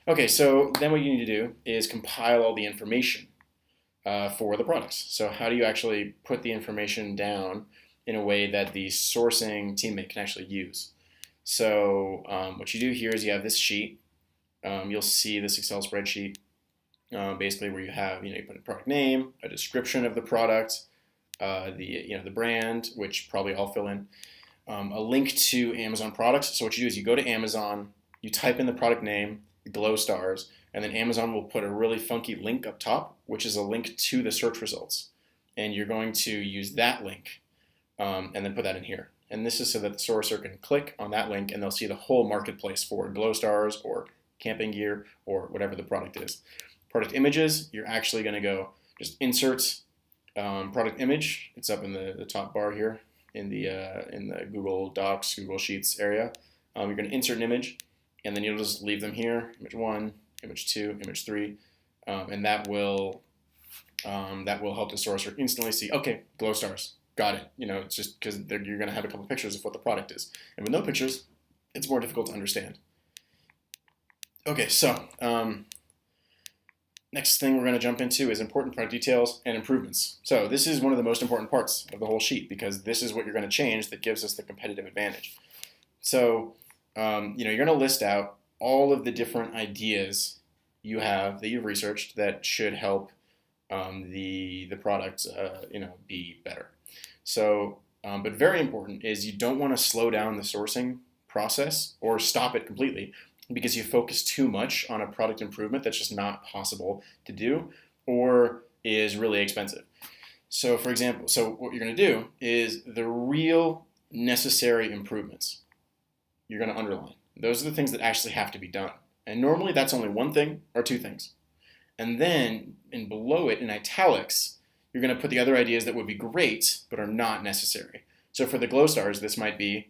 Okay, so then what you need to do is compile all the information for the products. So how do you actually put the information down in a way that the sourcing teammate can actually use? So what you do here is you have this sheet. You'll see this Excel spreadsheet, basically where you have, you put a product name, a description of the product, the brand, which probably I'll fill in, a link to Amazon products. So what you do is you go to Amazon, you type in the product name, Glow Stars, and then Amazon will put a really funky link up top, which is a link to the search results. And you're going to use that link and then put that in here. And this is so that the sourcer can click on that link and they'll see the whole marketplace for Glow Stars or camping gear or whatever the product is. Product images, you're actually going to go just insert product image. It's up in the top bar here in the Google Docs, Google Sheets area. You're going to insert an image, and then you'll just leave them here: image one, image two, image three, and that will help the sourcer instantly see. Okay, Glow Stars, got it. It's just because you're going to have a couple pictures of what the product is, and with no pictures, it's more difficult to understand. Okay, so next thing we're going to jump into is important product details and improvements. So this is one of the most important parts of the whole sheet because this is what you're going to change that gives us the competitive advantage. So you're going to list out all of the different ideas you have that you've researched that should help the product be better. So, but very important is you don't want to slow down the sourcing process or stop it completely because you focus too much on a product improvement that's just not possible to do or is really expensive. So for example, what you're going to do is the real necessary improvements you're going to underline. Those are the things that actually have to be done. And normally that's only one thing or two things. And then below it in italics, you're going to put the other ideas that would be great but are not necessary. So for the Glow Stars, this might be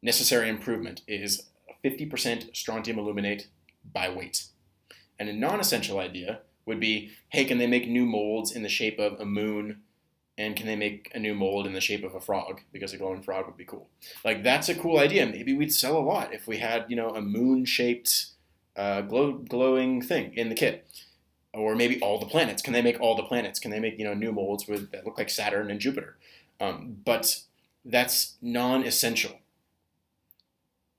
necessary improvement is 50% strontium aluminate by weight. And a non-essential idea would be, hey, can they make new molds in the shape of a moon? And can they make a new mold in the shape of a frog? Because a glowing frog would be cool. Like, that's a cool idea. Maybe we'd sell a lot if we had, a moon-shaped glowing thing in the kit. Or maybe all the planets. Can they make all the planets? Can they make, new molds that look like Saturn and Jupiter? But that's non-essential.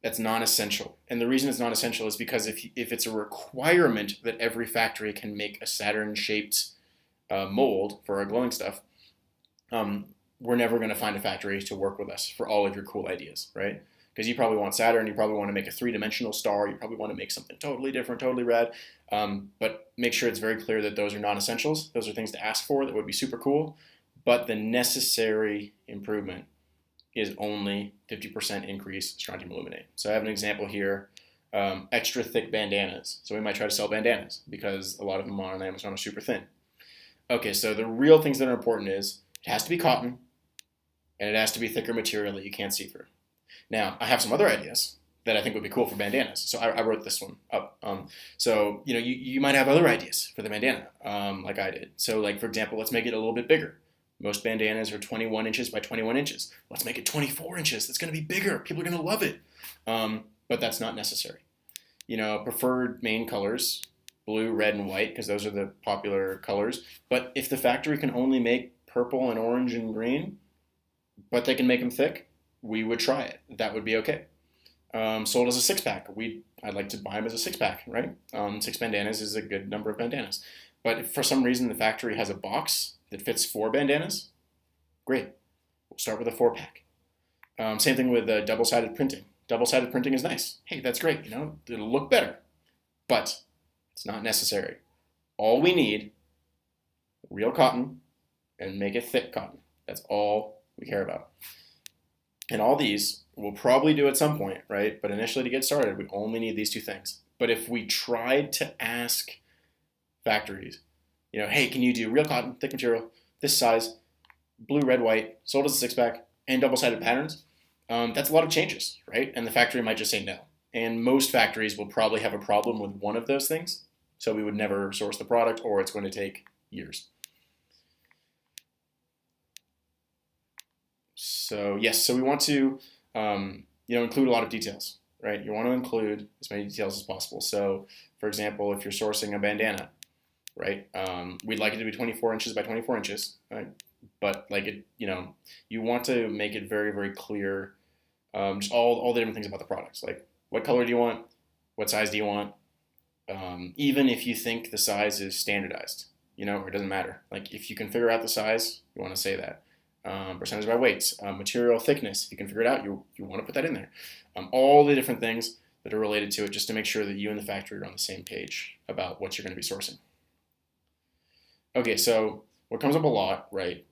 That's non-essential. And the reason it's non-essential is because if it's a requirement that every factory can make a Saturn-shaped mold for our glowing stuff, we're never going to find a factory to work with us for all of your cool ideas, right? Because you probably want Saturn, you probably want to make a three-dimensional star, you probably want to make something totally different, totally rad, but make sure it's very clear that those are non-essentials. Those are things to ask for that would be super cool, but the necessary improvement is only 50% increase strontium aluminate. So I have an example here, extra thick bandanas. So we might try to sell bandanas because a lot of them on Amazon are super thin. Okay, so the real things that are important is it has to be cotton and it has to be thicker material that you can't see through. Now, I have some other ideas that I think would be cool for bandanas. So I wrote this one up. So you might have other ideas for the bandana, like I did. So like, for example, let's make it a little bit bigger. Most bandanas are 21 inches by 21 inches. Let's make it 24 inches. That's going to be bigger. People are going to love it. But that's not necessary. Preferred main colors, blue, red, and white, because those are the popular colors. But if the factory can only make purple and orange and green, but they can make them thick, we would try it. That would be okay. Sold as a six-pack. I'd like to buy them as a six-pack, right? 6 bandanas is a good number of bandanas. But if for some reason the factory has a box that fits 4 bandanas, great. We'll start with a 4-pack. Same thing with double-sided printing. Double-sided printing is nice. Hey, that's great. It'll look better. But it's not necessary. All we need, real cotton, and make it thick cotton. That's all we care about. And all these we'll probably do at some point, right? But initially to get started, we only need these 2 things. But if we tried to ask factories, hey, can you do real cotton, thick material, this size, blue, red, white, sold as a 6-pack, and double-sided patterns, that's a lot of changes, right? And the factory might just say no. And most factories will probably have a problem with one of those things, so we would never source the product, or it's going to take years. So yes, so we want to include a lot of details, right? You want to include as many details as possible. So, for example, if you're sourcing a bandana, right? We'd like it to be 24 inches by 24 inches, right? But like it, you want to make it very, very clear, just all the different things about the products. Like what color do you want? What size do you want? Even if you think the size is standardized, or it doesn't matter. Like if you can figure out the size, you want to say that. Percentage by weights, material thickness, if you can figure it out, you want to put that in there. All the different things that are related to it just to make sure that you and the factory are on the same page about what you're going to be sourcing. Okay, so what comes up a lot, right,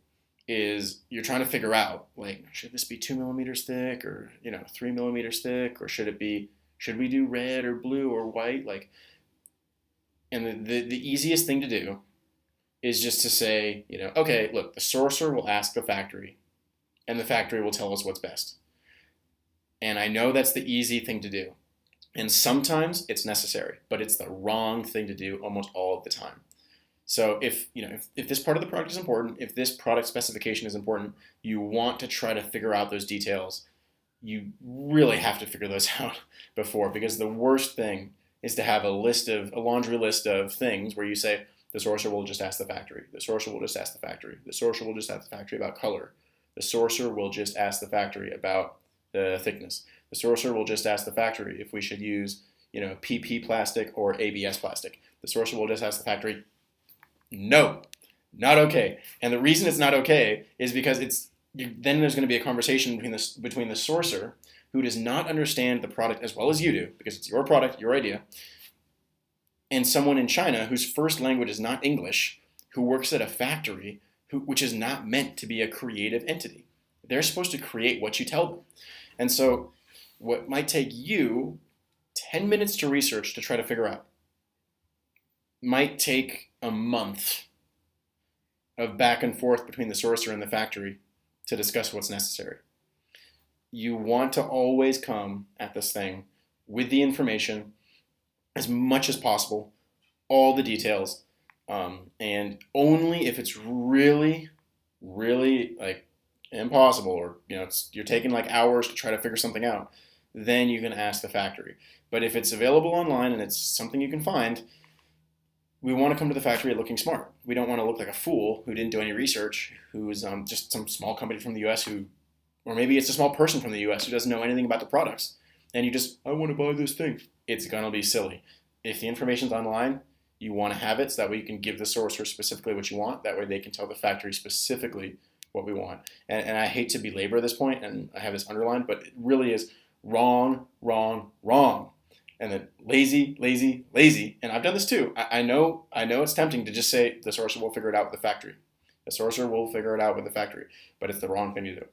is you're trying to figure out, like, should this be 2 millimeters thick or, 3 millimeters thick, or should we do red or blue or white? Like, and the easiest thing to do is just to say, okay, look, the sourcer will ask the factory, and the factory will tell us what's best. And I know that's the easy thing to do. And sometimes it's necessary, but it's the wrong thing to do almost all of the time. So if this part of the product is important, if this product specification is important, you want to try to figure out those details. You really have to figure those out before, because the worst thing is to have a laundry list of things where you say, the sourcer will just ask the factory. The sourcer will just ask the factory. The sourcer will just ask the factory about color. The sourcer will just ask the factory about the thickness. The sourcer will just ask the factory if we should use, PP plastic or ABS plastic. The sourcer will just ask the factory, no, not okay. And the reason it's not okay is because then there's going to be a conversation between the sourcer, who does not understand the product as well as you do, because it's your product, your idea, and someone in China whose first language is not English, who works at a factory which is not meant to be a creative entity. They're supposed to create what you tell them. And so what might take you 10 minutes to research to try to figure out might take a month of back and forth between the sourcer and the factory to discuss what's necessary. You want to always come at this thing with the information as much as possible, all the details, and only if it's really, really like impossible, or you're taking like hours to try to figure something out, then you can ask the factory. But if it's available online and it's something you can find, we want to come to the factory looking smart. We don't want to look like a fool who didn't do any research, who's just some small company from the U.S. or maybe it's a small person from the U.S. who doesn't know anything about the products, and I want to buy this thing. It's going to be silly. If the information's online, you want to have it so that way you can give the sourcer specifically what you want. That way they can tell the factory specifically what we want. And I hate to belabor this point, and I have this underlined, but it really is wrong, wrong, wrong. And then lazy, lazy, lazy. And I've done this too. I know it's tempting to just say the sourcer will figure it out with the factory. The sourcer will figure it out with the factory, but it's the wrong thing to do.